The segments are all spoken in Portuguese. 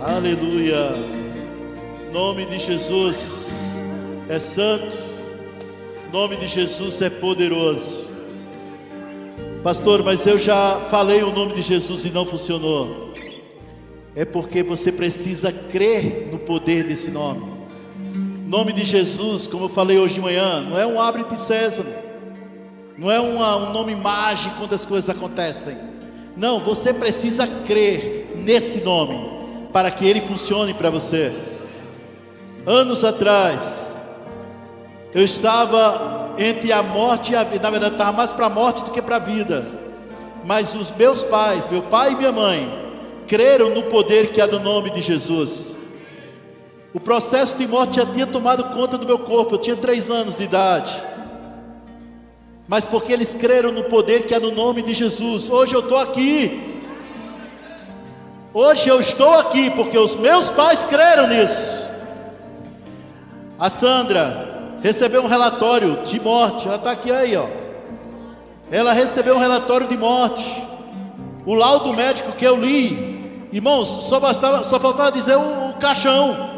Aleluia. Nome de Jesus é santo. Nome de Jesus é poderoso. Pastor, mas eu já falei o nome de Jesus e não funcionou. É porque você precisa crer no poder desse nome. Nome de Jesus, como eu falei hoje de manhã, não é um abre-te sésamo, não é um nome mágico quando as coisas acontecem. Não, você precisa crer nesse nome para que ele funcione para você. Anos atrás, eu estava entre a morte e a vida. Na verdade, estava mais para a morte do que para a vida. Mas os meus pais, meu pai e minha mãe, creram no poder que há no nome de Jesus. O processo de morte já tinha tomado conta do meu corpo. Eu tinha 3 anos de idade. Mas porque eles creram no poder que há no nome de Jesus, hoje eu estou aqui. Hoje eu estou aqui porque os meus pais creram nisso. A Sandra recebeu um relatório de morte. Ela está aqui aí, ó. Ela recebeu um relatório de morte. O laudo médico que eu li, irmãos, só faltava dizer o caixão.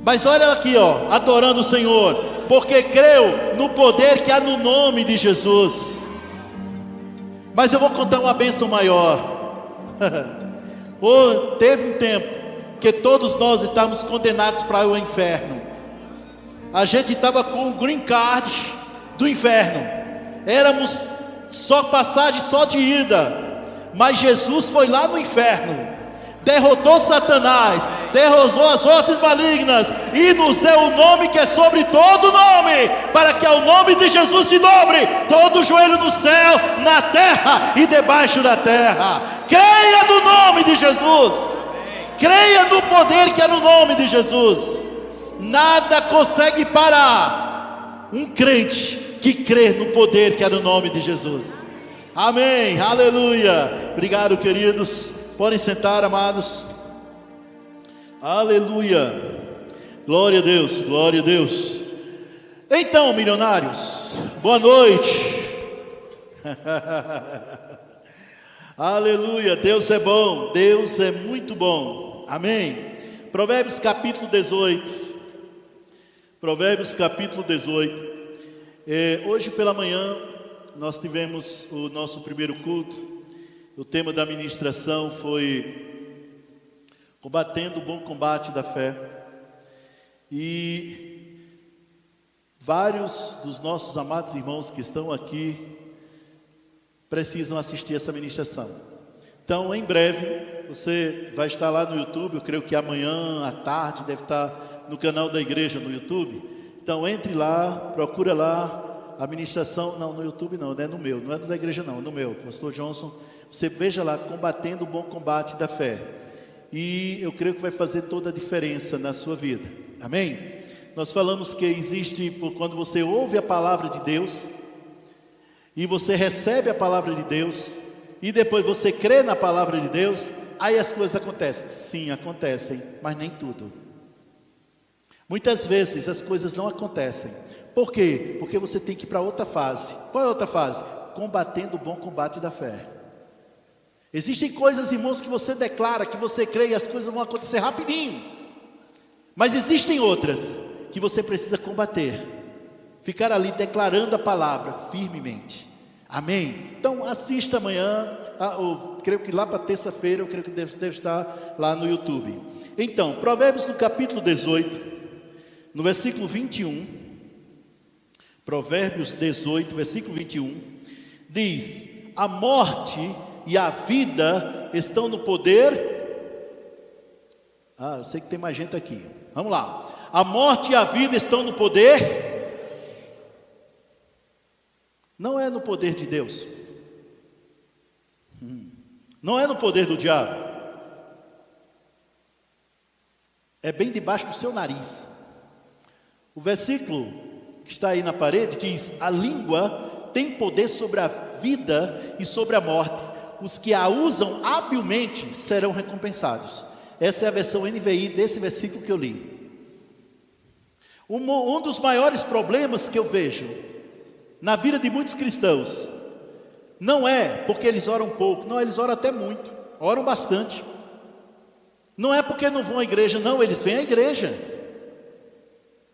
Mas olha ela aqui, ó, adorando o Senhor, porque creu no poder que há no nome de Jesus. Mas eu vou contar uma bênção maior. Teve um tempo que todos nós estávamos condenados para o inferno. A gente estava com o green card do inferno. Éramos só passagem, só de ida. Mas Jesus foi lá no inferno, derrotou Satanás, derrotou as hostes malignas e nos deu um nome que é sobre todo nome, para que ao nome de Jesus se dobre todo joelho no céu, na terra e debaixo da terra. Creia no nome de Jesus, creia no poder que é no nome de Jesus. Nada consegue parar um crente que crê no poder que é no nome de Jesus. Amém, aleluia. Obrigado, queridos. Podem sentar, amados. Aleluia. Glória a Deus, glória a Deus. Então, milionários, boa noite. Aleluia. Deus é bom, Deus é muito bom. Amém. Provérbios capítulo 18. Provérbios capítulo 18. Hoje pela manhã nós tivemos o nosso primeiro culto. O tema da ministração foi combatendo o bom combate da fé. E vários dos nossos amados irmãos que estão aqui precisam assistir essa ministração. Então, em breve, você vai estar lá no YouTube. Eu creio que amanhã à tarde deve estar no canal da igreja no YouTube. Então, entre lá, procura lá a ministração. Não, no YouTube não é no meu, não é da igreja não, é no meu, pastor Johnson. Você veja lá, combatendo o bom combate da fé. E eu creio que vai fazer toda a diferença na sua vida. Amém? Nós falamos que existe, quando você ouve a palavra de Deus, e você recebe a palavra de Deus, e depois você crê na palavra de Deus, aí as coisas acontecem. Sim, acontecem, mas nem tudo. Muitas vezes as coisas não acontecem. Por quê? Porque você tem que ir para outra fase. Qual é a outra fase? Combatendo o bom combate da fé. Existem coisas, irmãos, que você declara, que você crê e as coisas vão acontecer rapidinho. Mas existem outras que você precisa combater. Ficar ali declarando a palavra firmemente. Amém? Então assista amanhã, creio que lá para terça-feira, eu creio que deve estar lá no YouTube. Então, Provérbios no capítulo 18, no versículo 21. Provérbios 18, versículo 21. Diz: a morte e a vida estão no poder. Eu sei que tem mais gente aqui. Vamos lá. A morte e a vida estão no poder. Não é no poder de Deus. Não é no poder do diabo. É bem debaixo do seu nariz. O versículo que está aí na parede diz: a língua tem poder sobre a vida e sobre a morte. Os que a usam habilmente serão recompensados. Essa é a versão NVI desse versículo que eu li. Um dos maiores problemas que eu vejo na vida de muitos cristãos não é porque eles oram pouco. Não, eles oram até muito, oram bastante. Não é porque não vão à igreja, não, eles vêm à igreja.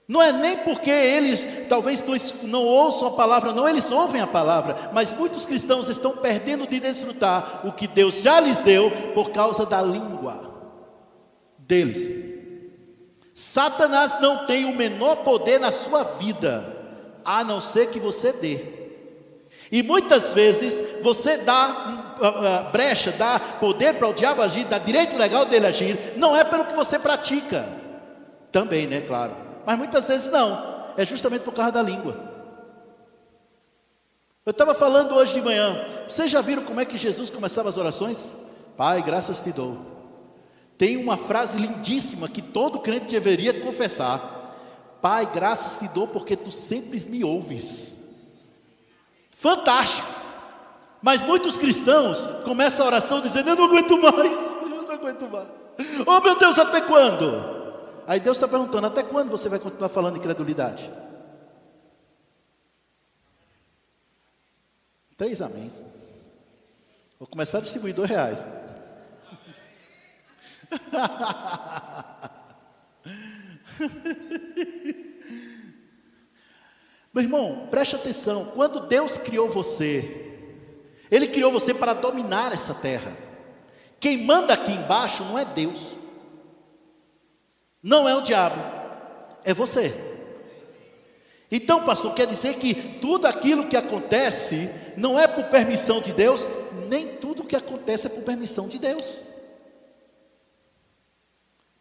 Não é nem porque eles talvez não ouçam a palavra, não, eles ouvem a palavra. Mas muitos cristãos estão perdendo de desfrutar o que Deus já lhes deu por causa da língua deles. Satanás não tem o menor poder na sua vida, a não ser que você dê. E muitas vezes você dá brecha, dá poder para o diabo agir, dá direito legal dele agir, não é pelo que você pratica, também, né, claro, mas muitas vezes não, é justamente por causa da língua. Eu estava falando hoje de manhã, vocês já viram como é que Jesus começava as orações? Pai, graças te dou. Tem uma frase lindíssima que todo crente deveria confessar: Pai, graças te dou porque tu sempre me ouves. Fantástico. Mas muitos cristãos começam a oração dizendo: eu não aguento mais, eu não aguento mais. Oh meu Deus, até quando? Aí Deus está perguntando: até quando você vai continuar falando incredulidade? 3 améns. Vou começar a distribuir R$2. Meu irmão, preste atenção. Quando Deus criou você, Ele criou você para dominar essa terra. Quem manda aqui embaixo não é Deus, não é o diabo, é você. Então, pastor, quer dizer que tudo aquilo que acontece não é por permissão de Deus? Nem tudo que acontece é por permissão de Deus.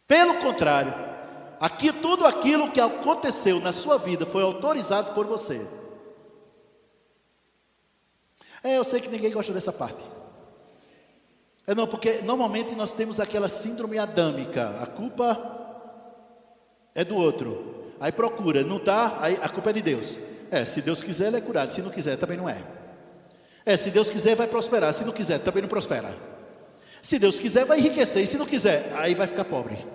Pelo contrário, aqui tudo aquilo que aconteceu na sua vida foi autorizado por você. Eu sei que ninguém gosta dessa parte. Não, porque normalmente nós temos aquela síndrome adâmica. A culpa é do outro. Aí procura, não está, aí a culpa é de Deus. Se Deus quiser, ele é curado. Se não quiser, também não é. Se Deus quiser, vai prosperar. Se não quiser, também não prospera. Se Deus quiser, vai enriquecer. E se não quiser, aí vai ficar pobre.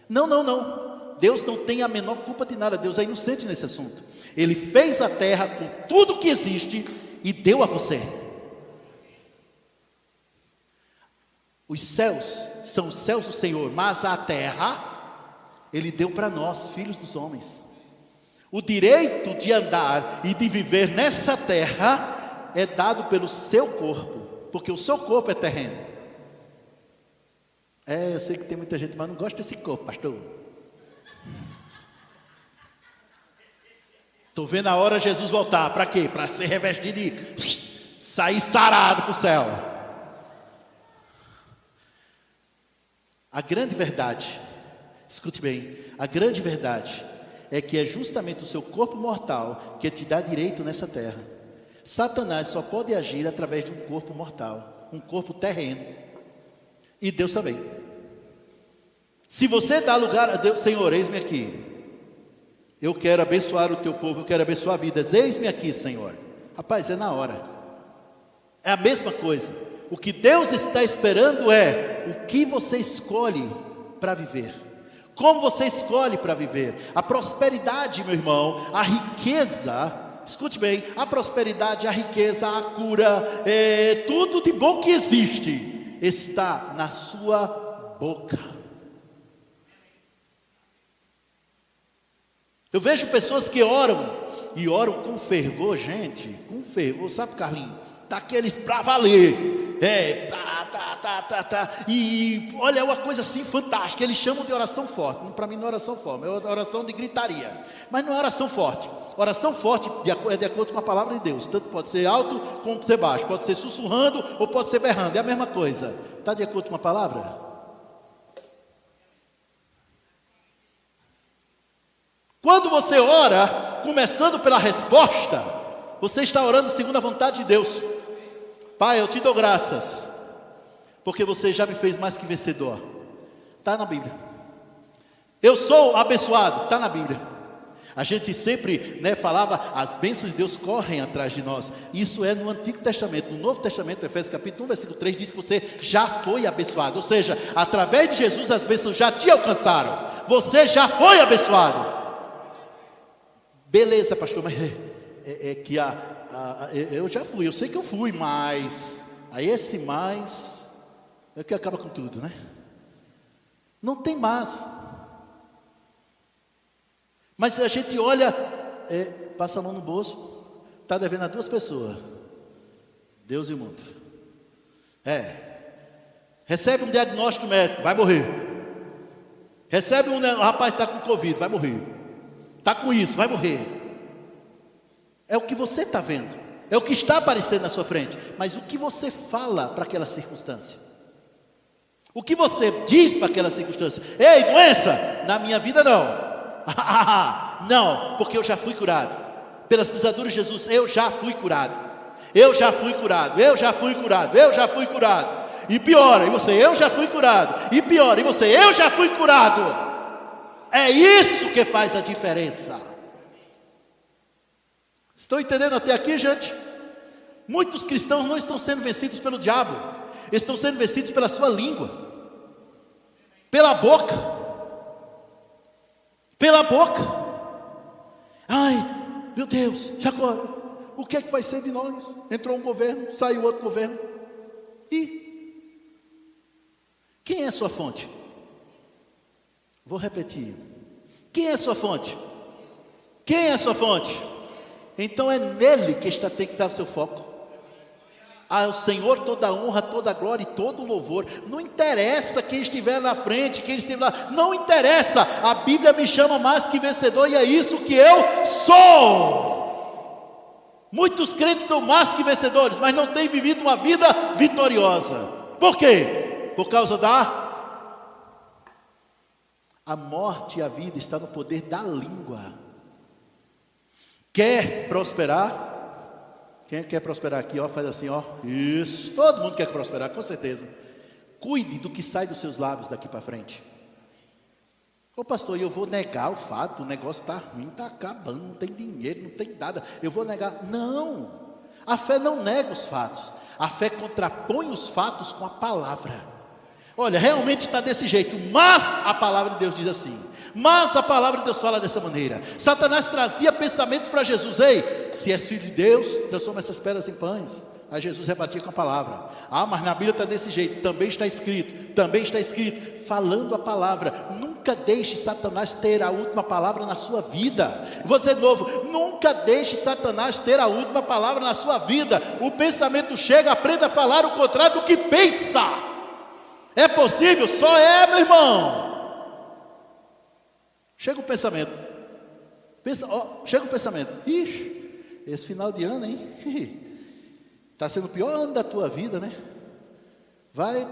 Não, não, não. Deus não tem a menor culpa de nada. Deus é inocente nesse assunto. Ele fez a terra com tudo que existe e deu a você. Os céus são os céus do Senhor, mas a terra Ele deu para nós, filhos dos homens. O direito de andar e de viver nessa terra é dado pelo seu corpo, porque o seu corpo é terreno. Eu sei que tem muita gente, mas não gosta desse corpo, pastor. Estou vendo a hora Jesus voltar. Para quê? Para ser revestido e sair sarado para o céu. A grande verdade, escute bem, a grande verdade é que é justamente o seu corpo mortal que te dá direito nessa terra. Satanás só pode agir através de um corpo mortal, um corpo terreno. E Deus também. Se você dá lugar a Deus: Senhor, eis-me aqui. Eu quero abençoar o teu povo, eu quero abençoar vidas. Eis-me aqui, Senhor. Rapaz, é na hora. É a mesma coisa. O que Deus está esperando é o que você escolhe para viver. Como você escolhe para viver. A prosperidade, meu irmão, a riqueza, escute bem, a prosperidade, a riqueza, a cura, tudo de bom que existe está na sua boca. Eu vejo pessoas que oram, e oram com fervor, gente, com fervor, sabe, Carlinhos? Daqueles para valer, e olha, é uma coisa assim fantástica. Eles chamam de oração forte. Para mim não é oração forte, é oração de gritaria, mas não é oração forte. Oração forte é de acordo com a palavra de Deus. Tanto pode ser alto como ser baixo, pode ser sussurrando ou pode ser berrando, é a mesma coisa. Está de acordo com a palavra? Quando você ora, começando pela resposta, você está orando segundo a vontade de Deus. Pai, eu te dou graças, porque você já me fez mais que vencedor. Está na Bíblia. Eu sou abençoado, está na Bíblia. A gente sempre falava, as bênçãos de Deus correm atrás de nós. Isso é no Antigo Testamento. No Novo Testamento, Efésios capítulo 1, versículo 3, diz que você já foi abençoado. Ou seja, através de Jesus as bênçãos já te alcançaram. Você já foi abençoado. Beleza, pastor, mas que eu já fui, eu sei que eu fui, mas aí esse mais é que acaba com tudo, né? Não tem mais. Mas se a gente olha, passa a mão no bolso, está devendo a 2 pessoas, Deus e o mundo. Recebe um diagnóstico médico, vai morrer. Recebe um rapaz que está com Covid, vai morrer. Está com isso, vai morrer. É o que você está vendo, é o que está aparecendo na sua frente. Mas o que você fala para aquela circunstância? O que você diz para aquela circunstância? Ei, doença, na minha vida não. Não, porque eu já fui curado. Pelas pisaduras de Jesus, eu já fui curado. Eu já fui curado, eu já fui curado, eu já fui curado. E piora, e você, eu já fui curado. E piora, e você, eu já fui curado. É isso que faz a diferença. Estão entendendo até aqui, gente? Muitos cristãos não estão sendo vencidos pelo diabo, estão sendo vencidos pela sua língua, pela boca. Pela boca. Ai, meu Deus, e agora? O que é que vai ser de nós? Entrou um governo, saiu outro governo. E quem é a sua fonte? Vou repetir. Quem é a sua fonte? Quem é a sua fonte? Então é nele que tem que estar o seu foco. Ao Senhor toda a honra, toda a glória e todo o louvor. Não interessa quem estiver na frente, quem estiver lá, não interessa. A Bíblia me chama mais que vencedor, e é isso que eu sou. Muitos crentes são mais que vencedores, mas não têm vivido uma vida vitoriosa. Por quê? Por causa a morte e a vida está no poder da língua. Quer prosperar? Quem quer prosperar aqui, ó, faz assim, ó. Isso. Todo mundo quer prosperar, com certeza. Cuide do que sai dos seus lábios daqui para frente. Ô pastor, eu vou negar o fato, o negócio está ruim, está acabando, não tem dinheiro, não tem nada. Eu vou negar. Não. A fé não nega os fatos. A fé contrapõe os fatos com a palavra. Olha, realmente está desse jeito, mas a palavra de Deus diz assim. Mas a palavra de Deus fala dessa maneira. Satanás trazia pensamentos para Jesus. Ei, se és filho de Deus, transforma essas pedras em pães. Aí Jesus rebatia com a palavra. Ah, mas na Bíblia está desse jeito. Também está escrito. Falando a palavra. Nunca deixe Satanás ter a última palavra na sua vida. Vou dizer de novo. Nunca deixe Satanás ter a última palavra na sua vida. O pensamento chega, aprenda a falar o contrário do que pensa. É possível? Só é, meu irmão. Chega o pensamento. Chega o pensamento. Ixi, esse final de ano, hein? Está sendo o pior ano da tua vida, né? Vai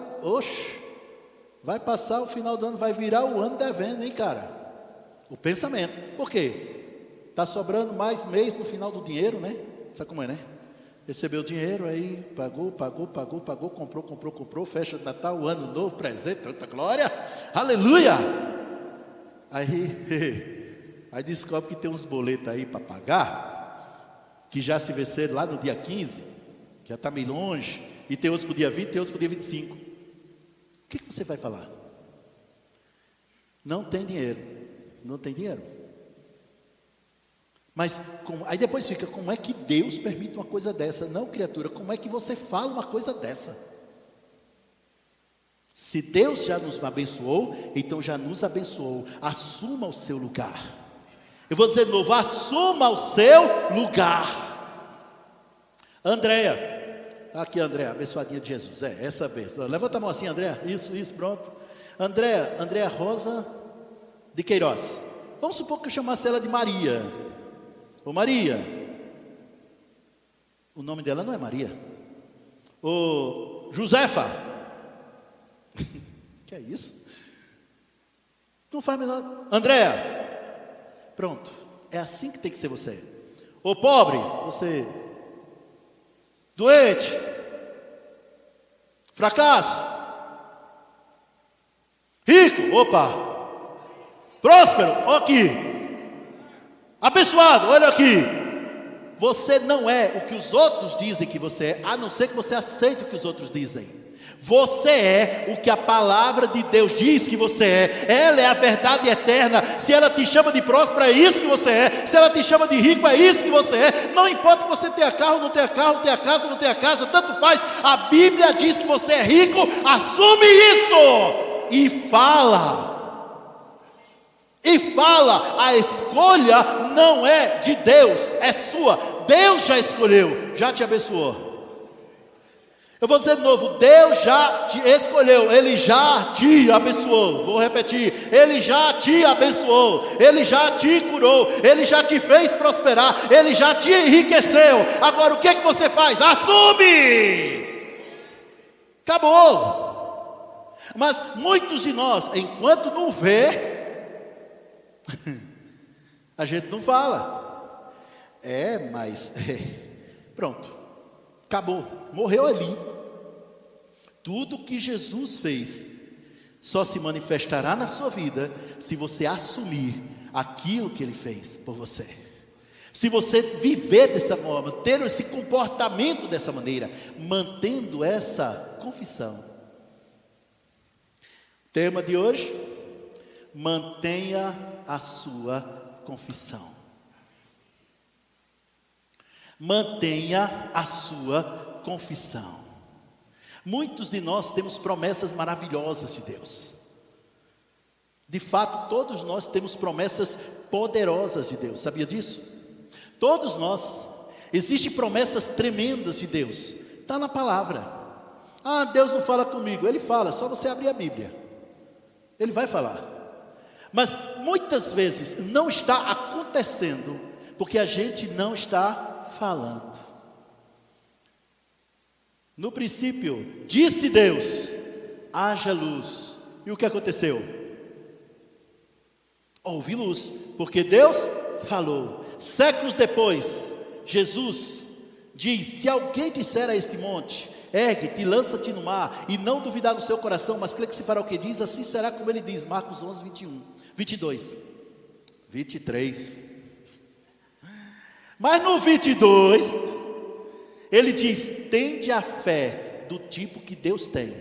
passar o final do ano, vai virar o ano devendo, hein, cara? O pensamento. Por quê? Está sobrando mais mês no final do dinheiro, né? Sabe como é, né? Recebeu o dinheiro, aí pagou, comprou, festa de Natal, ano novo, presente, tanta glória, aleluia! Aí descobre que tem uns boletos aí para pagar, que já se venceram lá no dia 15, que já está meio longe, e tem outros para o dia 20, tem outros para o dia 25. O que você vai falar? Não tem dinheiro. Mas, aí depois fica, como é que Deus permite uma coisa dessa? Não, criatura, como é que você fala uma coisa dessa? Se Deus já nos abençoou, então já nos abençoou. Assuma o seu lugar. Eu vou dizer de novo, assuma o seu lugar. Andréia, aqui Andréia, abençoadinha de Jesus, essa vez. Levanta a mão assim, Andréia, isso, pronto. Andréia Rosa de Queiroz. Vamos supor que eu chamasse ela de Maria. Ô Maria, o nome dela não é Maria. Ô Josefa, que é isso? Não faz menor. Andréa, pronto, é assim que tem que ser você. Ô pobre, você. Doente, fracasso, rico, opa, próspero, ó aqui. Abençoado, olha aqui. Você não é o que os outros dizem que você é, a não ser que você aceite o que os outros dizem. Você é o que a palavra de Deus diz que você é. Ela é a verdade eterna. Se ela te chama de próspero, é isso que você é. Se ela te chama de rico, é isso que você é. Não importa que você tenha carro, não tenha carro, tenha casa, não tenha casa, tanto faz. A Bíblia diz que você é rico, assume isso. e fala. E fala, a escolha não é de Deus, é sua. Deus já escolheu, já te abençoou. Eu vou dizer de novo, Deus já te escolheu, Ele já te abençoou. Vou repetir, Ele já te abençoou, Ele já te curou, Ele já te fez prosperar, Ele já te enriqueceu. Agora o que você faz? Assume! Acabou. Mas muitos de nós, enquanto não vê, a gente não fala. Pronto, acabou, morreu ali. Tudo que Jesus fez só se manifestará na sua vida se você assumir aquilo que Ele fez por você. Se você viver dessa forma, ter esse comportamento dessa maneira, mantendo essa confissão. Tema de hoje: mantenha a sua confissão. Mantenha a sua confissão. Muitos de nós temos promessas maravilhosas de Deus. De fato, todos nós temos promessas poderosas de Deus. Sabia disso? Todos nós. Existem promessas tremendas de Deus. Está na palavra. Ah, Deus não fala comigo. Ele fala, só você abrir a Bíblia. Ele vai falar. Mas muitas vezes não está acontecendo, porque a gente não está falando. No princípio, disse Deus, haja luz. E o que aconteceu? Houve luz, porque Deus falou. Séculos depois, Jesus diz: se alguém disser a este monte, ergue-te e lança-te no mar, e não duvidar no seu coração, mas crê que se fará o que diz, assim será como ele diz. Marcos 11, 21, 22, 23. Mas no 22, ele diz: tende a fé do tipo que Deus tem.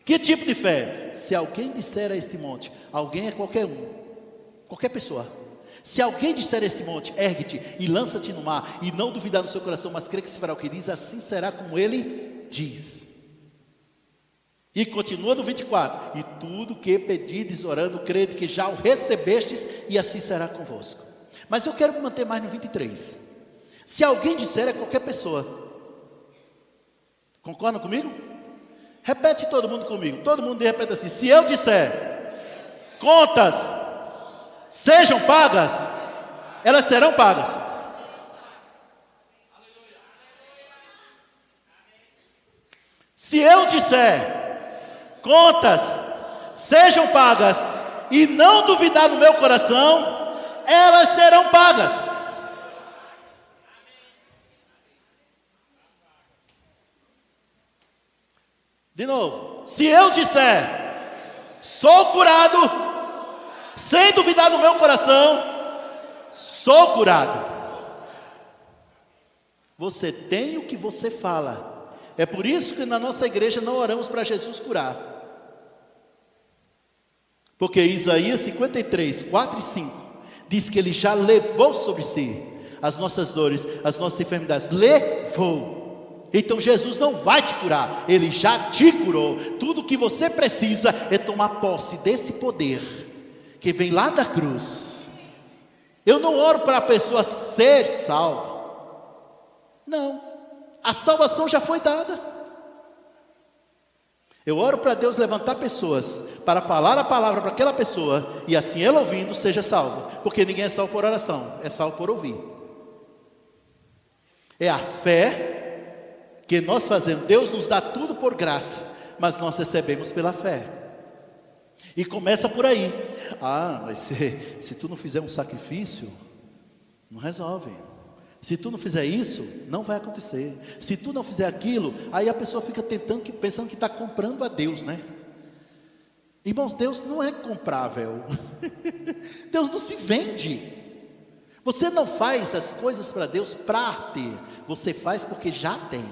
Que tipo de fé? Se alguém disser a este monte, alguém é qualquer um, qualquer pessoa. Se alguém disser a este monte, ergue-te e lança-te no mar, e não duvidar no seu coração, mas crê que se fará o que diz, assim será como ele diz. E continua no 24: e tudo que pedides orando, crede que já o recebestes, e assim será convosco. Mas eu quero me manter mais no 23. Se alguém disser, é qualquer pessoa. Concordam comigo? Repete todo mundo comigo. Todo mundo repete assim: se eu disser, contas sejam pagas, elas serão pagas. Se eu disser, contas sejam pagas, e não duvidar no meu coração, elas serão pagas. De novo, se eu disser, sou curado, sem duvidar no meu coração, sou curado. Você tem o que você fala. É por isso que na nossa igreja não oramos para Jesus curar. Porque Isaías 53, 4 e 5 diz que Ele já levou sobre si as nossas dores, as nossas enfermidades. Levou. Então Jesus não vai te curar, Ele já te curou. Tudo que você precisa é tomar posse desse poder que vem lá da cruz. Eu não oro para a pessoa ser salva. Não, a salvação já foi dada. Eu oro para Deus levantar pessoas para falar a palavra para aquela pessoa, e assim ela ouvindo seja salva. Porque ninguém é salvo por oração, é salvo por ouvir. É a fé que nós fazemos. Deus nos dá tudo por graça, mas nós recebemos pela fé. E começa por aí. Ah, mas se tu não fizer um sacrifício, não resolve. Se tu não fizer isso, não vai acontecer. Se tu não fizer aquilo, aí a pessoa fica pensando que está comprando a Deus, né? Irmãos, Deus não é comprável. Deus não se vende. Você não faz as coisas para Deus para ter, você faz porque já tem.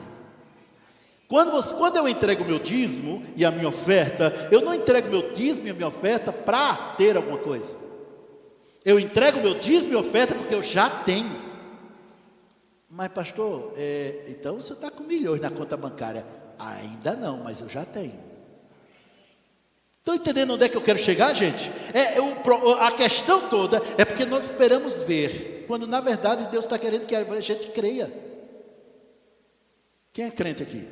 Quando eu entrego o meu dízimo e a minha oferta, eu não entrego meu dízimo e a minha oferta para ter alguma coisa. Eu entrego o meu dízimo e oferta porque eu já tenho. Mas pastor, então você está com milhões na conta bancária? Ainda não, mas eu já tenho. Estão entendendo onde é que eu quero chegar, gente? A questão toda é porque nós esperamos ver, quando na verdade Deus está querendo que a gente creia. Quem é crente aqui?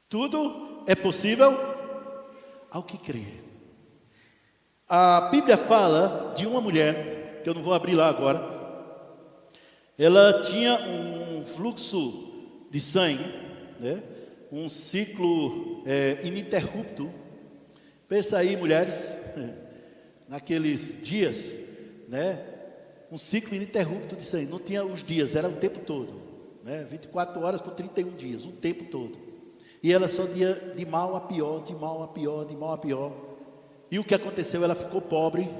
Tudo é possível ao que crê. A Bíblia fala de uma mulher, que eu não vou abrir lá agora. Ela tinha um fluxo de sangue, né? Um ciclo ininterrupto. Pensa aí, mulheres, naqueles dias, né? Um ciclo ininterrupto de sangue. Não tinha os dias, era o tempo todo, né? 24 horas por 31 dias, o tempo todo. E ela só ia de mal a pior, de mal a pior, de mal a pior. E o que aconteceu? Ela ficou pobre.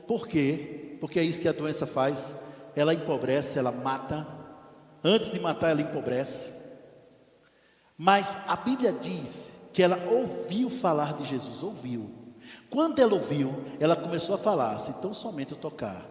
Por quê? Porque é isso que a doença faz. Ela empobrece, ela mata. Antes de matar, ela empobrece. Mas a Bíblia diz que ela ouviu falar de Jesus, ouviu. Quando ela ouviu, ela começou a falar: se tão somente eu tocar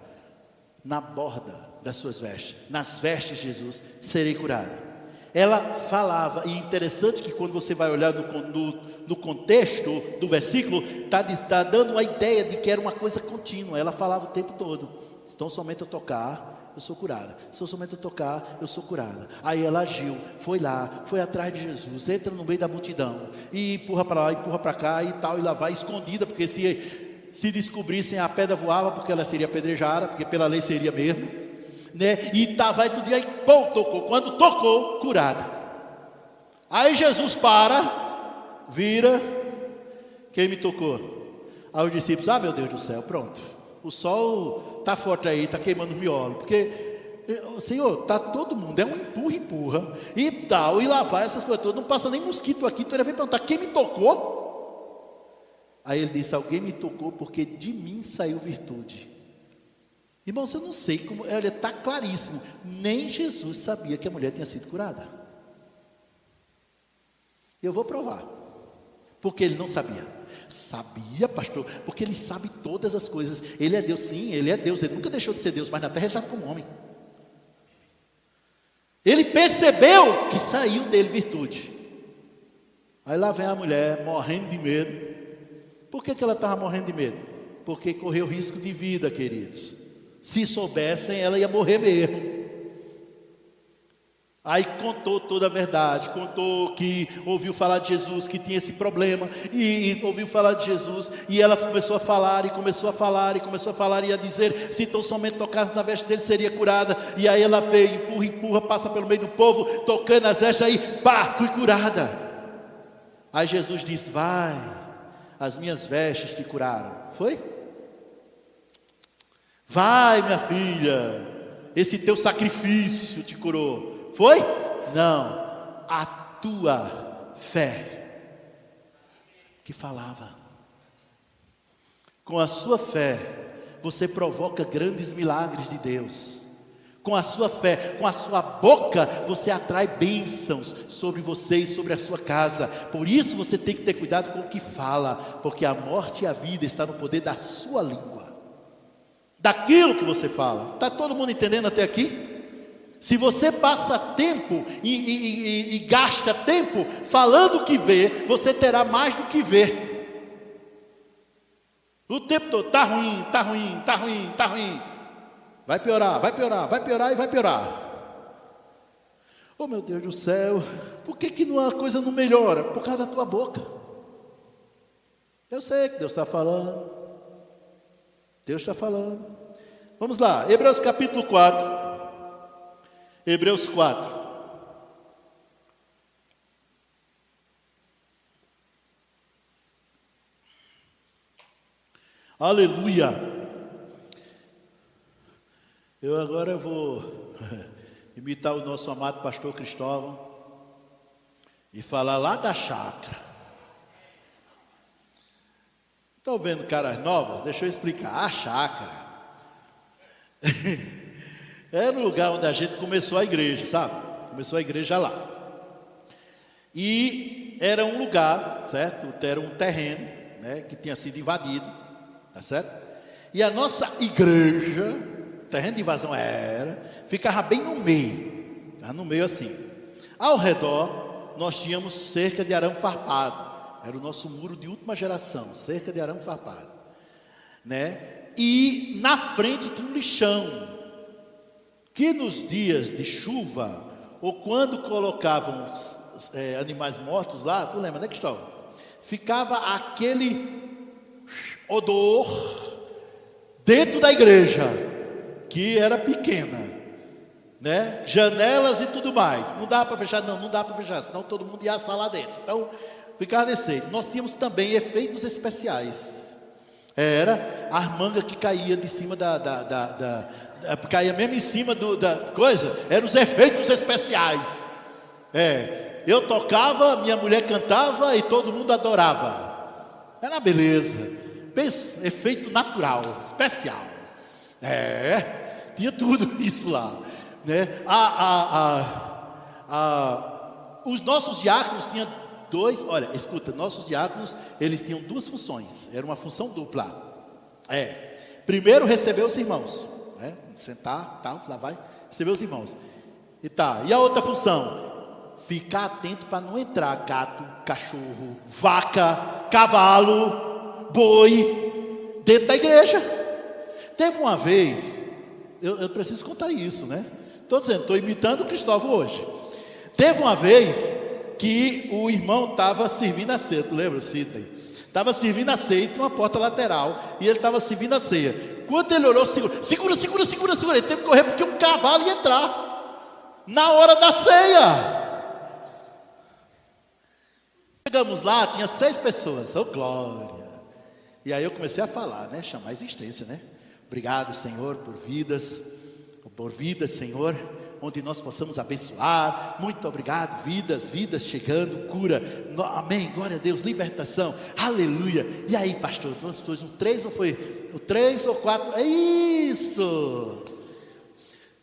na borda das suas vestes, nas vestes de Jesus, serei curada. Ela falava, e interessante que quando você vai olhar no contexto do versículo, está dando a ideia de que era uma coisa contínua. Ela falava o tempo todo: se tão somente eu tocar, eu sou curada. Se eu somente eu tocar, eu sou curada. Aí ela agiu, foi lá, foi atrás de Jesus, entra no meio da multidão, e empurra para lá, empurra para cá e tal, e lá vai escondida, porque se descobrissem, a pedra voava, porque ela seria apedrejada, porque pela lei seria mesmo, né? E vai tudo, e aí, pô, tocou. Quando tocou, curada. Aí Jesus para, vira: quem me tocou? Aí os discípulos: ah, meu Deus do céu, pronto, o sol está forte aí, está queimando os miolos, porque, Senhor, está todo mundo, é um empurra, e tal, e lá vai essas coisas todas, não passa nem mosquito aqui. Tu ia perguntar: quem me tocou? Aí ele disse: alguém me tocou, porque de mim saiu virtude. Irmãos, eu não sei como, olha, está claríssimo, nem Jesus sabia que a mulher tinha sido curada. Eu vou provar, porque ele não sabia. Sabia, pastor, porque ele sabe todas as coisas. Ele é Deus, sim, ele é Deus, ele nunca deixou de ser Deus, mas na terra ele estava como homem. Ele percebeu que saiu dele virtude. Aí lá vem a mulher morrendo de medo. Por que ela estava morrendo de medo? Porque correu risco de vida, queridos. Se soubessem, ela ia morrer mesmo. Aí contou toda a verdade, contou que ouviu falar de Jesus, que tinha esse problema, e ouviu falar de Jesus, e ela começou a falar, e começou a falar, e começou a falar, e a dizer: se tão somente tocasse na veste dele, seria curada. E aí ela veio, empurra, empurra, passa pelo meio do povo, tocando as vestes, aí, pá, fui curada. Aí Jesus disse: vai, as minhas vestes te curaram. Foi? Vai, minha filha, esse teu sacrifício te curou. Foi? Não, a tua fé que falava. Com a sua fé, você provoca grandes milagres de Deus. Com a sua fé, com a sua boca, você atrai bênçãos sobre você e sobre a sua casa. Por isso você tem que ter cuidado com o que fala, porque a morte e a vida está no poder da sua língua, daquilo que você fala. Está todo mundo entendendo até aqui? Se você passa tempo e gasta tempo falando o que vê, você terá mais do que vê. O tempo todo: está ruim, está ruim, está ruim, está ruim. Vai piorar, vai piorar, vai piorar e vai piorar. Oh, meu Deus do céu, por que a coisa não melhora? Por causa da tua boca. Eu sei que Deus está falando. Deus está falando. Vamos lá, Hebreus capítulo 4. Hebreus 4. Aleluia. Eu agora vou imitar o nosso amado pastor Cristóvão e falar lá da chácara. Estão vendo caras novas? Deixa eu explicar. A chácara era o lugar onde a gente começou a igreja, sabe? Começou a igreja lá. E era um lugar, certo? Era um terreno, né, que tinha sido invadido, tá certo? E a nossa igreja, o terreno de invasão ficava bem no meio. Ficava no meio assim. Ao redor, nós tínhamos cerca de arame farpado. era o nosso muro de última geração, cerca de arame farpado, né? E na frente tinha um lixão, que nos dias de chuva, ou quando colocavam animais mortos lá, tu lembra, né, Cristóvão? Ficava aquele odor dentro da igreja, que era pequena, né? Janelas e tudo mais. Não dá para fechar, não dá para fechar, senão todo mundo ia assar lá dentro. Então, ficava desse jeito. Nós tínhamos também efeitos especiais. Era a manga que caía de cima caía mesmo em cima da coisa. Eram os efeitos especiais. Eu tocava, minha mulher cantava e todo mundo adorava. Era uma beleza. Pensa, efeito natural, especial. Tinha tudo isso lá, né? Os nossos diáconos tinham nossos diáconos, eles tinham duas funções, era uma função dupla. Primeiro receber os irmãos, né? Sentar, tal, lá vai, receber os irmãos. E a outra função, ficar atento para não entrar gato, cachorro, vaca, cavalo, boi dentro da igreja. Teve uma vez, eu preciso contar isso, né? Estou imitando o Cristóvão hoje. Teve uma vez que o irmão estava servindo a ceia, tu lembra, Sidney? Estava servindo a ceia, tinha uma porta lateral, e ele estava servindo a ceia. Quando ele olhou, segura, ele teve que correr porque um cavalo ia entrar na hora da ceia. Chegamos lá, tinha 6 pessoas, glória. E aí eu comecei a falar, né? Chamar a existência, né? Obrigado, Senhor, por vidas, Senhor, onde nós possamos abençoar. Muito obrigado, vidas chegando, cura, amém, glória a Deus, libertação, aleluia. E aí, pastor, um 3 ou foi? O 3 ou 4, é isso.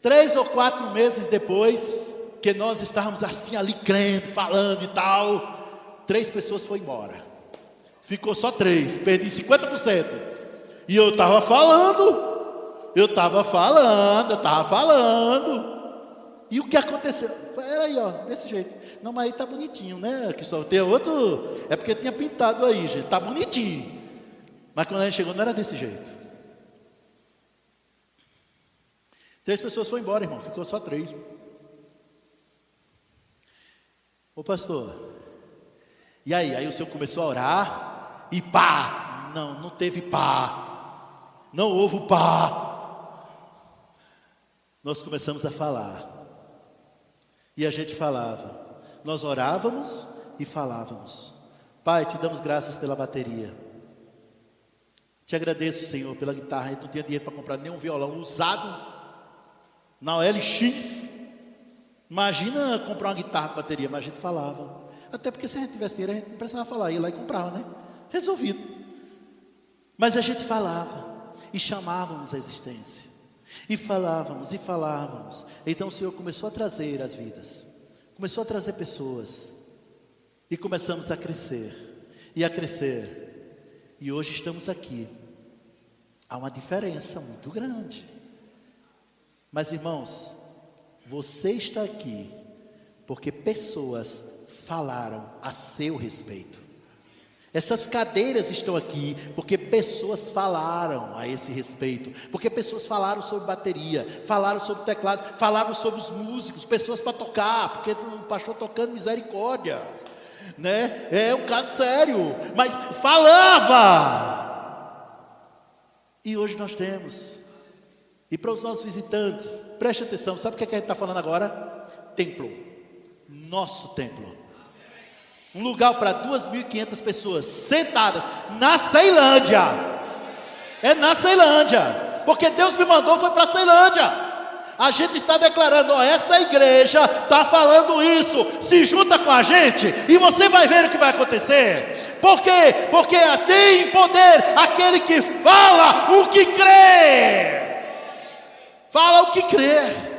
3 ou 4 meses depois, que nós estávamos assim ali crendo, falando e tal, 3 pessoas foram embora. Ficou só 3, perdi 50%. E eu estava falando. E o que aconteceu? Era aí, ó, desse jeito. Não, mas aí tá bonitinho, né? Que só tem outro. É porque tinha pintado aí, gente. Tá bonitinho. Mas quando a gente chegou, não era desse jeito. 3 pessoas foram embora, irmão. Ficou só 3. Ô pastor. E aí? Aí o senhor começou a orar. E pá! Não teve pá. Não houve pá. Nós começamos a falar. E a gente falava. Nós orávamos e falávamos. Pai, te damos graças pela bateria. Te agradeço, Senhor, pela guitarra. A gente não tinha dinheiro para comprar nenhum violão usado na OLX. Imagina comprar uma guitarra com bateria. Mas a gente falava. Até porque se a gente tivesse dinheiro, a gente não precisava falar. Ia lá e comprava, né? Resolvido. Mas a gente falava. E chamávamos a existência. E falávamos. Então o Senhor começou a trazer as vidas. Começou a trazer pessoas. E começamos a crescer. E a crescer. E hoje estamos aqui. Há uma diferença muito grande. Mas irmãos, você está aqui porque pessoas falaram a seu respeito. Essas cadeiras estão aqui porque pessoas falaram a esse respeito, porque pessoas falaram sobre bateria, falaram sobre teclado, falaram sobre os músicos, pessoas para tocar, porque o pastor tocando misericórdia, né? É um caso sério, mas falava. E hoje nós temos. E para os nossos visitantes, preste atenção, sabe o que a gente está falando agora? Templo, nosso templo. Um lugar para 2.500 pessoas sentadas na Ceilândia. É na Ceilândia. Porque Deus me mandou, foi para a Ceilândia. A gente está declarando, essa igreja está falando isso. Se junta com a gente e você vai ver o que vai acontecer. Por quê? Porque tem poder aquele que fala o que crê. Fala o que crê.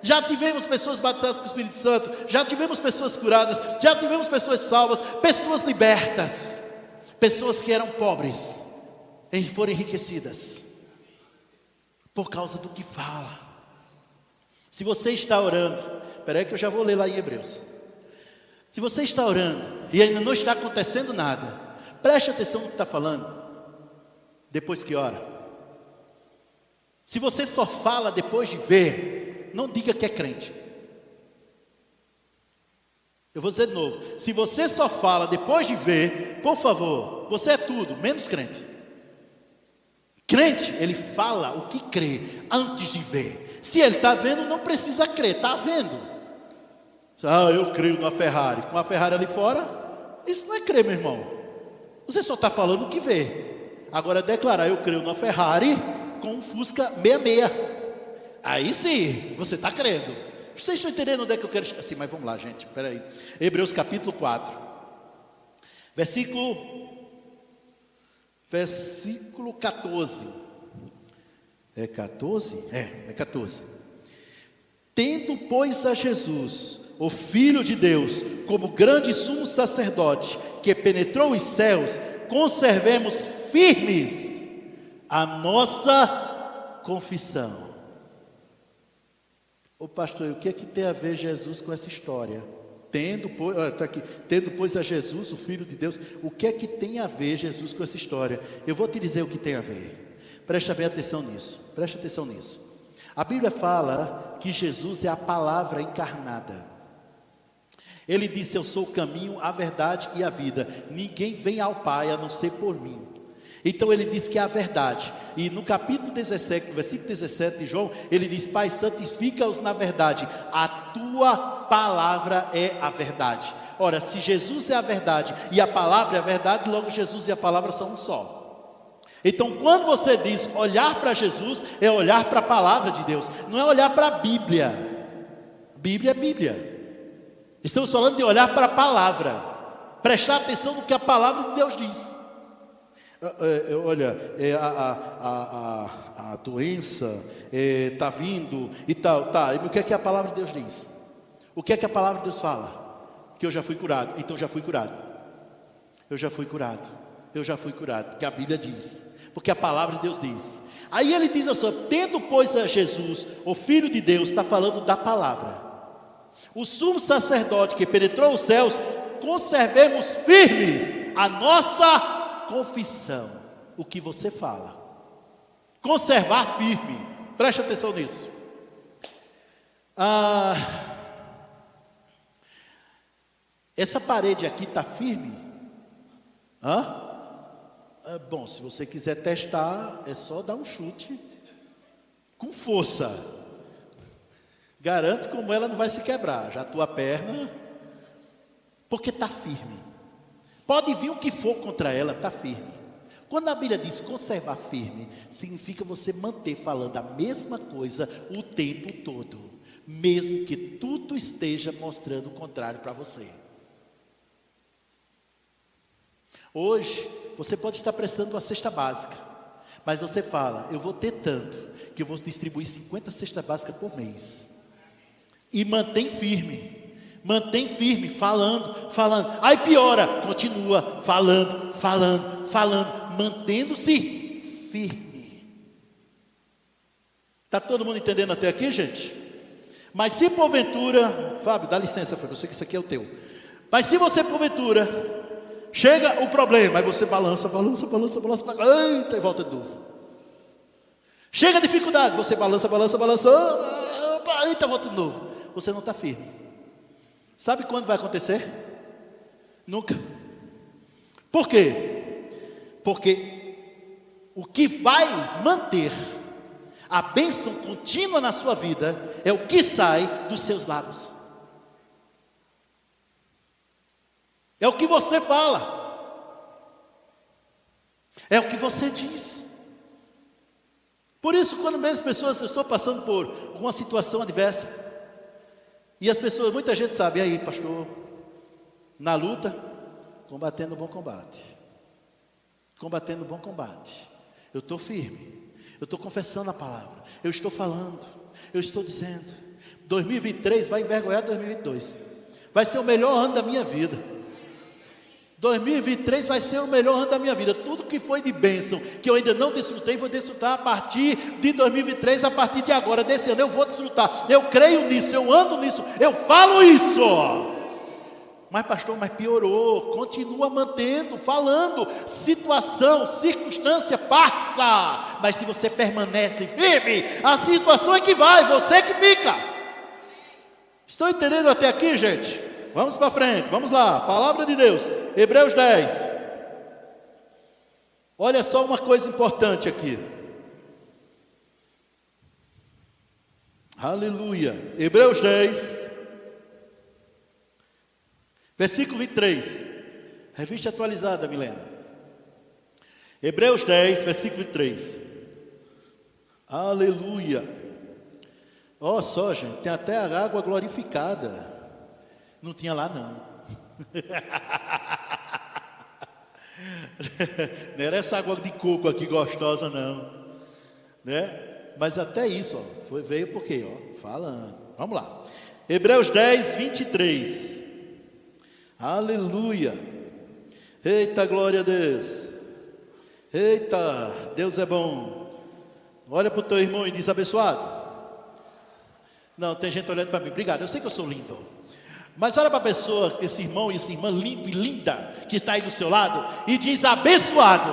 Já tivemos pessoas batizadas com o Espírito Santo, já tivemos pessoas curadas, já tivemos pessoas salvas, pessoas libertas, pessoas que eram pobres e foram enriquecidas por causa do que fala. Se você está orando, espera aí que eu já vou ler lá em Hebreus. Se você está orando e ainda não está acontecendo nada, preste atenção no que está falando. Depois que ora. Se você só fala depois de ver, não diga que é crente. Eu vou dizer de novo. Se você só fala depois de ver, por favor, você é tudo, menos crente. Crente, ele fala o que crê antes de ver. Se ele está vendo, não precisa crer, está vendo. Eu creio numa Ferrari. Com a Ferrari ali fora, isso não é crer, meu irmão. Você só está falando o que vê. Agora declarar, eu creio numa Ferrari com um Fusca 66. Aí sim, você está crendo. Vocês estão entendendo onde é que eu quero chegar? Sim, mas vamos lá, gente, espera aí. Hebreus capítulo 4. Versículo 14. É 14? É 14. Tendo, pois, a Jesus, o Filho de Deus, como grande sumo sacerdote, que penetrou os céus, conservemos firmes a nossa confissão. Ô pastor, o que é que tem a ver Jesus com essa história? Tendo, pois a Jesus, o Filho de Deus, o que é que tem a ver Jesus com essa história? Eu vou te dizer o que tem a ver. Presta bem atenção nisso. Presta atenção nisso. A Bíblia fala que Jesus é a palavra encarnada. Ele disse: eu sou o caminho, a verdade e a vida. Ninguém vem ao Pai a não ser por mim. Então ele diz que é a verdade. E no capítulo 17, no versículo 17 de João, ele diz: Pai, santifica-os na verdade. A tua palavra é a verdade. Ora, se Jesus é a verdade e a palavra é a verdade, logo Jesus e a palavra são um só. Então, quando você diz olhar para Jesus, é olhar para a palavra de Deus, não é olhar para a Bíblia. Bíblia é Bíblia. Estamos falando de olhar para a palavra, prestar atenção no que a palavra de Deus diz. Olha, a doença está vindo e tal, tá. E o que é que a palavra de Deus diz? O que é que a palavra de Deus fala? Que eu já fui curado. Então já fui curado. Eu já fui curado. Eu já fui curado. Porque a Bíblia diz. Porque a palavra de Deus diz. Aí ele diz assim: tendo, pois, a Jesus, o Filho de Deus, está falando da palavra. O sumo sacerdote que penetrou os céus, conservemos firmes a nossa confissão. O que você fala. Conservar firme. Preste atenção nisso. Essa parede aqui está firme? Bom, se você quiser testar, é só dar um chute com força. Garanto como ela não vai se quebrar. Já a tua perna, porque está firme. Pode vir o que for contra ela, está firme. Quando a Bíblia diz conservar firme, significa você manter falando a mesma coisa o tempo todo, mesmo que tudo esteja mostrando o contrário para você. Hoje, você pode estar prestando uma cesta básica, mas você fala: eu vou ter tanto, que eu vou distribuir 50 cestas básicas por mês. E mantém firme, falando. Aí piora, continua falando, mantendo-se firme. Está todo mundo entendendo até aqui, gente? Mas se porventura, Fábio, dá licença, Fábio, eu sei que isso aqui é o teu. Mas se você porventura chega o problema, aí você balança, eita, e volta de novo. Chega a dificuldade, você balança, eita, volta de novo. Você não está firme. Sabe quando vai acontecer? Nunca. Por quê? Porque o que vai manter a bênção contínua na sua vida é o que sai dos seus lábios. É o que você fala. É o que você diz. Por isso, quando mesmo as pessoas estão passando por alguma situação adversa, e as pessoas, muita gente sabe: e aí, pastor, na luta, combatendo o bom combate. Combatendo o bom combate. Eu estou firme. Eu estou confessando a palavra. Eu estou falando. Eu estou dizendo. 2023 vai envergonhar 2022. Vai ser o melhor ano da minha vida. 2023 vai ser o melhor ano da minha vida. Tudo que foi de bênção, que eu ainda não desfrutei, vou desfrutar a partir de 2023, a partir de agora, desse ano, eu vou desfrutar. Eu creio nisso, eu ando nisso, eu falo isso. Mas pastor, mas piorou. Continua mantendo, falando. Situação, circunstância passa. Mas se você permanece firme, a situação é que vai, você que fica. Estão entendendo até aqui, gente? Vamos para frente, vamos lá. Palavra de Deus, Hebreus 10. Olha só uma coisa importante aqui. Aleluia. Hebreus 10. Versículo 23, revista atualizada, Milena. Hebreus 10, versículo 3. Aleluia. Ó só, gente, tem até a água glorificada. Não tinha lá, não. Não era essa água de coco aqui gostosa, não. Né? Mas até isso, ó, veio por quê? Ó, falando. Vamos lá. Hebreus 10, 23. Aleluia. Eita, glória a Deus. Eita, Deus é bom. Olha para o teu irmão e diz: abençoado. Não, tem gente olhando para mim. Obrigado, eu sei que eu sou lindo. Mas olha para a pessoa, esse irmão e essa irmã lindo e linda que está aí do seu lado, e diz: abençoado.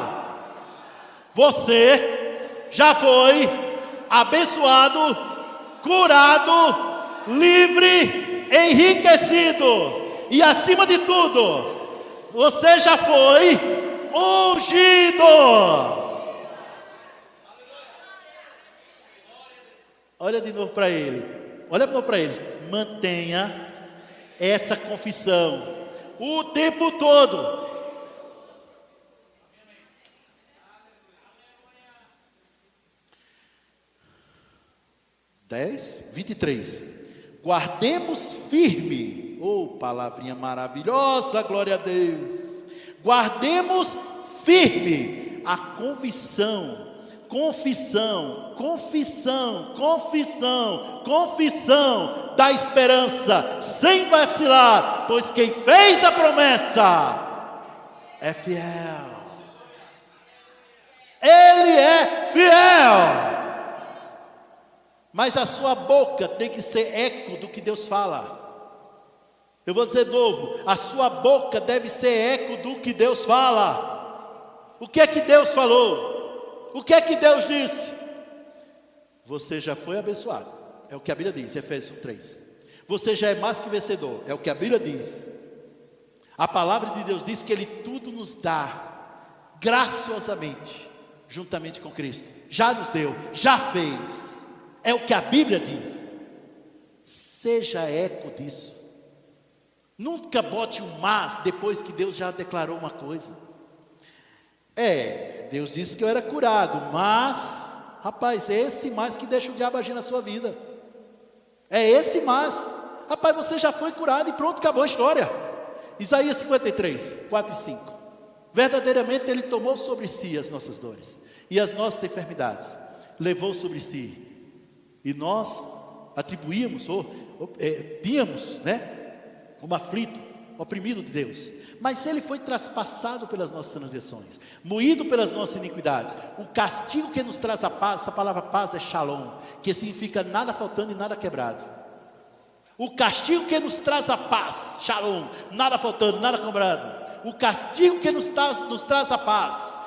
Você já foi abençoado, curado, livre, enriquecido. E acima de tudo, você já foi ungido. Olha de novo para ele. Olha de novo para ele. Mantenha essa confissão o tempo todo. Dez, 23. Guardemos firme. Oh, palavrinha maravilhosa, glória a Deus. Guardemos firme a confissão da esperança, sem vacilar, pois quem fez a promessa é fiel. Ele é fiel. Mas a sua boca tem que ser eco do que Deus fala. Eu vou dizer de novo, a sua boca deve ser eco do que Deus fala. O que é que Deus falou? O que é que Deus disse? Você já foi abençoado, é o que a Bíblia diz, Efésios 3. Você já é mais que vencedor, é o que a Bíblia diz. A palavra de Deus diz que Ele tudo nos dá, graciosamente, juntamente com Cristo. Já nos deu, já fez, é o que a Bíblia diz. Seja eco disso. Nunca bote um mas depois que Deus já declarou uma coisa. Deus disse que eu era curado, mas, rapaz, é esse mas que deixa o diabo agir na sua vida. É esse mas. Rapaz, você já foi curado e pronto, acabou a história. Isaías 53, 4 e 5. Verdadeiramente Ele tomou sobre si as nossas dores e as nossas enfermidades, levou sobre si. E nós atribuímos, tínhamos, como aflito, oprimido de Deus. Mas Ele foi traspassado pelas nossas transgressões, moído pelas nossas iniquidades. O castigo que nos traz a paz, essa palavra paz é shalom, que significa nada faltando e nada quebrado. O castigo que nos traz a paz, shalom, nada faltando, nada quebrado. O castigo que nos traz a paz,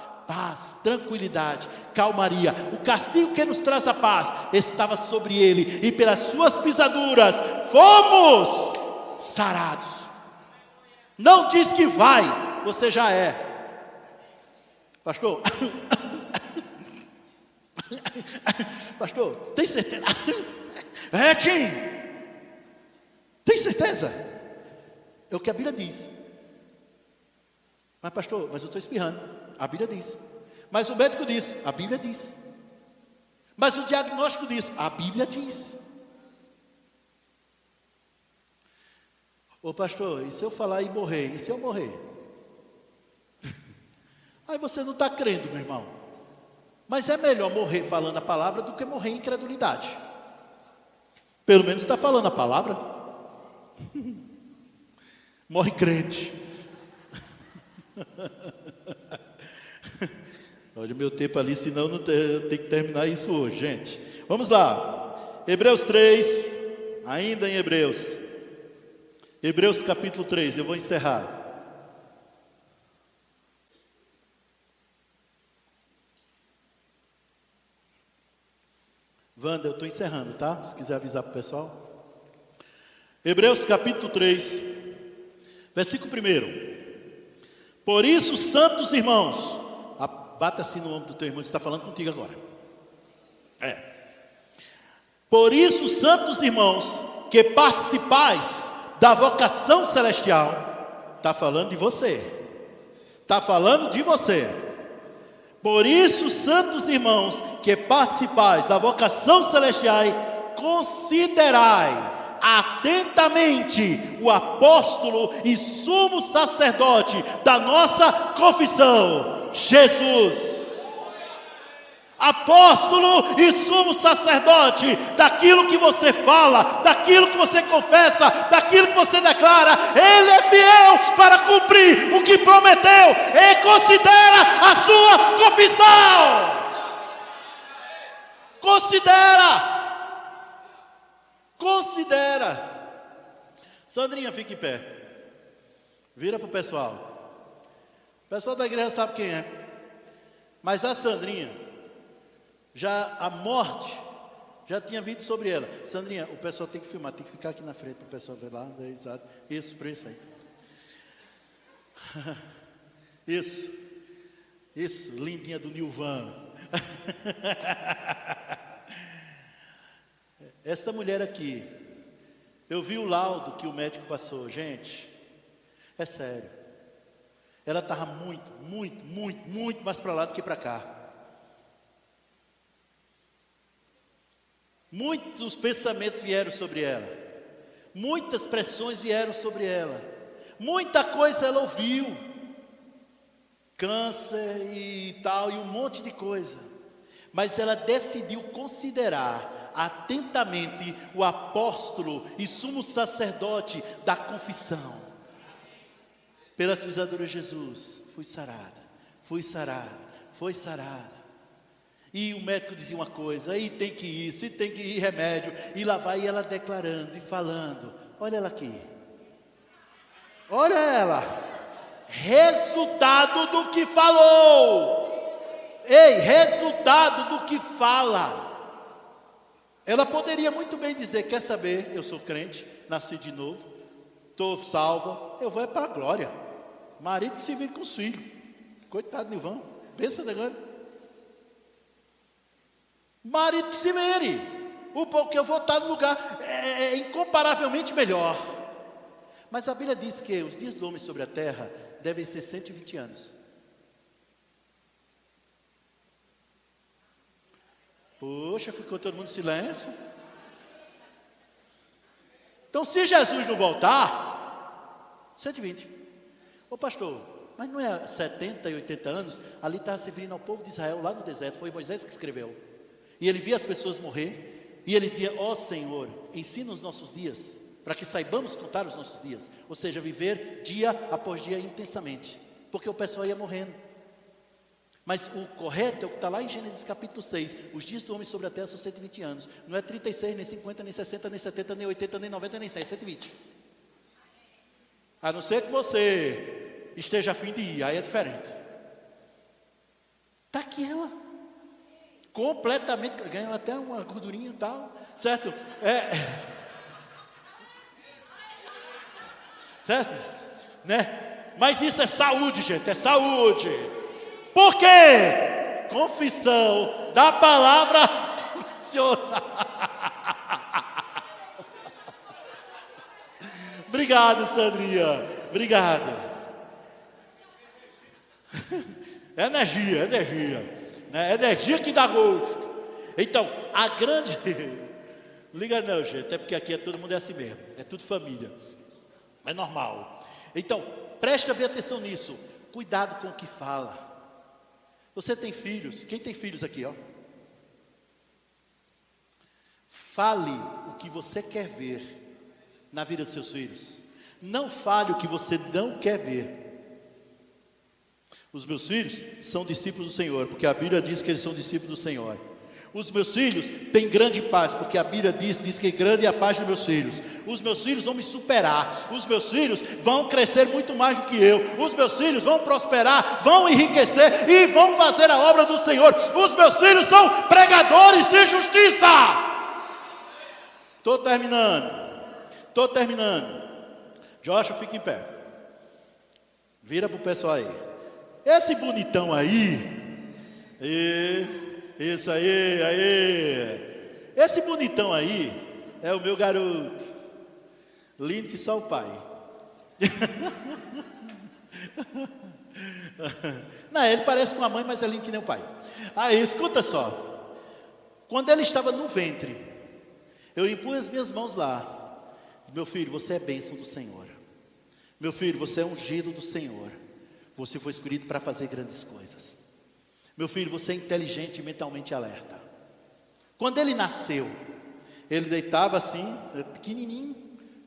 tranquilidade, calmaria. O castigo que nos traz a paz estava sobre Ele, e pelas suas pisaduras fomos sarados. Não diz que vai, você já é. Pastor, pastor, tem certeza? Tim, tem certeza? É o que a Bíblia diz. Mas pastor, eu estou espirrando. A Bíblia diz. Mas o médico diz, a Bíblia diz. Mas o diagnóstico diz, a Bíblia diz. Ô pastor, e se eu falar e morrer? E se eu morrer? Aí você não está crendo, meu irmão. Mas é melhor morrer falando a palavra do que morrer em incredulidade. Pelo menos está falando a palavra. Morre crente. Olha o meu tempo ali, senão eu tenho que terminar isso hoje, gente. Vamos lá. Hebreus 3, ainda em Hebreus. Hebreus capítulo 3, eu vou encerrar. Wanda, eu estou encerrando, tá? Se quiser avisar para o pessoal. Hebreus capítulo 3, versículo 1. Por isso, santos irmãos, bata assim no ombro do teu irmão, ele está falando contigo agora. Por isso, santos irmãos, que participais da vocação celestial, está falando de você. Está falando de você. Por isso, santos irmãos, que participais da vocação celestial, considerai atentamente o apóstolo e sumo sacerdote da nossa confissão, Jesus. Apóstolo e sumo sacerdote daquilo que você fala, daquilo que você confessa, daquilo que você declara. Ele é fiel para cumprir o que prometeu e considera a sua confissão. Considera. Sandrinha, fique em pé. Vira para o pessoal. O pessoal da igreja sabe quem é. Mas a Sandrinha, já a morte já tinha vindo sobre ela. Sandrinha, o pessoal tem que filmar, tem que ficar aqui na frente para o pessoal ver lá. Isso, por isso aí. Isso, lindinha do Nilvan. Esta mulher aqui, eu vi o laudo que o médico passou. Gente, é sério. Ela estava muito mais para lá do que para cá. Muitos pensamentos vieram sobre ela. Muitas pressões vieram sobre ela. Muita coisa ela ouviu. Câncer e tal, e um monte de coisa. Mas ela decidiu considerar atentamente o apóstolo e sumo sacerdote da confissão. Pelas pisaduras de Jesus, fui sarada. E o médico dizia uma coisa, e tem que isso, e tem que ir remédio, e lá vai ela declarando e falando. Olha ela aqui. Olha ela. Resultado do que falou. Ei, resultado do que fala. Ela poderia muito bem dizer, quer saber, eu sou crente, nasci de novo, estou salva, eu vou para a glória. Marido que se vire com os filhos. Coitado do Nilvan, pensa agora. Marido que se vire, porque eu vou estar no lugar incomparavelmente melhor. Mas a Bíblia diz que os dias do homem sobre a terra devem ser 120 anos. Poxa, ficou todo mundo em silêncio. Então, se Jesus não voltar, 120. Ô pastor, mas não é 70 e 80 anos? Ali estava se referindo ao povo de Israel lá no deserto. Foi Moisés que escreveu. E ele via as pessoas morrer. E ele dizia, ó Senhor, ensina os nossos dias, para que saibamos contar os nossos dias. Ou seja, viver dia após dia intensamente. Porque o pessoal ia morrendo. Mas o correto é o que está lá em Gênesis capítulo 6. Os dias do homem sobre a terra são 120 anos. Não é 36, nem 50, nem 60, nem 70, nem 80, nem 90, nem 100. É 120. A não ser que você esteja a fim de ir. Aí é diferente. Está aqui ela. Completamente. Ganhou até uma gordurinha e tal. Certo? Certo? Né? Mas isso é saúde, gente. É saúde. Por quê? Confissão da palavra funciona. Obrigado, Sandrinha. Obrigado. Energia. Né? Energia que dá gosto. Então, a grande... Não liga não, gente. É porque aqui todo mundo é assim mesmo. É tudo família. É normal. Então, preste bem atenção nisso. Cuidado com o que fala. Você tem filhos? Quem tem filhos aqui, ó? Fale o que você quer ver na vida dos seus filhos. Não fale o que você não quer ver. Os meus filhos são discípulos do Senhor, porque a Bíblia diz que eles são discípulos do Senhor. Os meus filhos têm grande paz, porque a Bíblia diz que grande é a paz dos meus filhos. Os meus filhos vão me superar, os meus filhos vão crescer muito mais do que eu, os meus filhos vão prosperar, vão enriquecer e vão fazer a obra do Senhor. Os meus filhos são pregadores de justiça. Estou terminando. Joshua, fica em pé. Vira para o pessoal aí. Esse bonitão aí, isso aí. Esse bonitão aí é o meu garoto. Lindo que só o pai. Não, ele parece com a mãe, mas é lindo que nem o pai. Aí, escuta só. Quando ele estava no ventre, eu impus as minhas mãos lá. Meu filho, você é bênção do Senhor. Meu filho, você é ungido do Senhor. Você foi escolhido para fazer grandes coisas. Meu filho, você é inteligente e mentalmente alerta. Quando ele nasceu, ele deitava assim, pequenininho,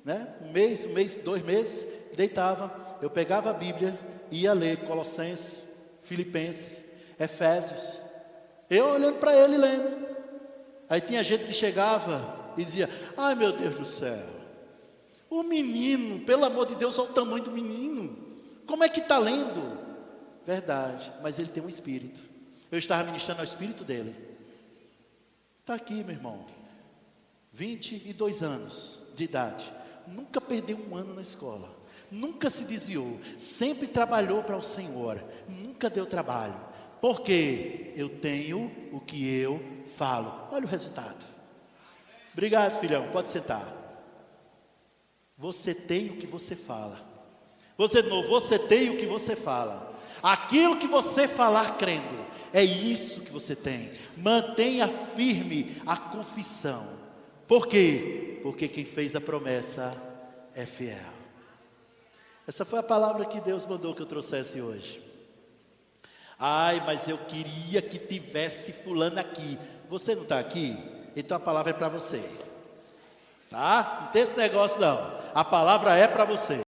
né? Um mês, 2 meses, deitava. Eu pegava a Bíblia e ia ler Colossenses, Filipenses, Efésios. Eu olhando para ele lendo. Aí tinha gente que chegava e dizia: ai meu Deus do céu, o menino, pelo amor de Deus, olha o tamanho do menino. Como é que está lendo? Verdade, mas ele tem um espírito. Eu estava ministrando ao espírito dele. Está aqui, meu irmão. 22 anos de idade. Nunca perdeu um ano na escola. Nunca se desviou. Sempre trabalhou para o Senhor. Nunca deu trabalho. Porque eu tenho o que eu falo. Olha o resultado. Obrigado, filhão. Pode sentar. Você tem o que você fala. Você tem o que você fala. Aquilo que você falar crendo, é isso que você tem. Mantenha firme a confissão. Por quê? Porque quem fez a promessa é fiel. Essa foi a palavra que Deus mandou que eu trouxesse hoje. Ai, mas eu queria que tivesse fulano aqui. Você não está aqui? Então a palavra é para você. Tá? Não tem esse negócio não. A palavra é para você.